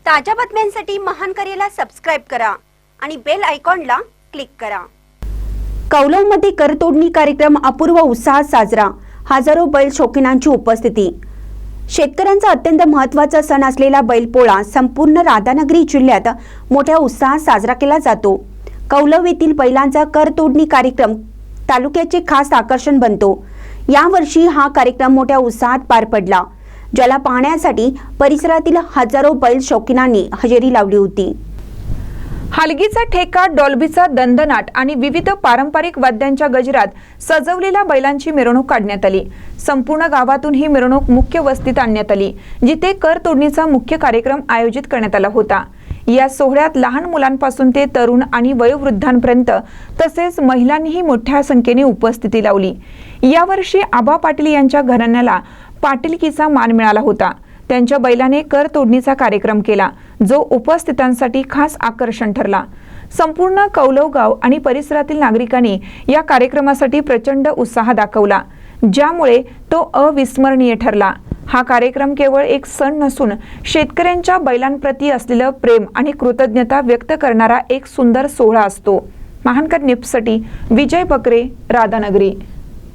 ताज्या बातम्यांसाठी महानकरेला सबस्क्राइब करा आणि बेल आयकॉनला क्लिक करा। कौलवमध्ये करतोडणी कार्यक्रम अपूर्व उत्साहात साजरा, हजारो बैल शौकीनांची उपस्थिती। शेतकऱ्यांचा अत्यंत महत्त्वाचा सण असलेला बैलपोळा संपूर्ण राधानगरी जिल्ह्यात मोठ्या उत्साहात साजरा केला जातो। कौलव येथील बैलांचा करतोडणी कार्यक्रम तालुक्याचे खास आकर्षण बनतो। यावर्षी हा कार्यक्रम मोठ्या उत्साहात पार पडला, ज्याला पाहण्यासाठी परिसरातील हजारो बैल शौकीनांनी हजेरी लावली होती। हलगीचा ठेका, डॉल्बीचा दणदणाट आणि विविध पारंपरिक वाद्यांच्या गजरात सजवलेल्या बैलांची मिरवणूक काढण्यात आली। संपूर्ण गावातून ही मिरवणूक मुख्य वस्तीत आणण्यात आली, जिथे कर तोडणीचा मुख्य कार्यक्रम आयोजित करण्यात आला होता। या सोहळ्यात लहान मुलांपासून ते तरुण आणि वयोवृद्धांपर्यंत तसेच महिलांनीही मोठ्या संख्येने उपस्थिती लावली। यावर्षी आबा पाटील यांच्या घराण्याला पाटीलकीचा मान मिळाला होता। त्यांच्या बैलाने कर तोडणीचा कार्यक्रम केला, जो उपस्थितांसाठी खास आकर्षण ठरला। संपूर्ण कौलव गाव आणि परिसरातील नागरिकांनी या कार्यक्रमासाठी प्रचंड उत्साह दाखवला, ज्यामुळे तो अविस्मरणीय ठरला। हा कार्यक्रम केवळ एक सण नसून शेतकऱ्यांच्या बैलांप्रती असलेलं प्रेम आणि कृतज्ञता व्यक्त करणारा एक सुंदर सोहळा असतो। महानकर न्यूजसाठी विजय बकरे, राधानगरी।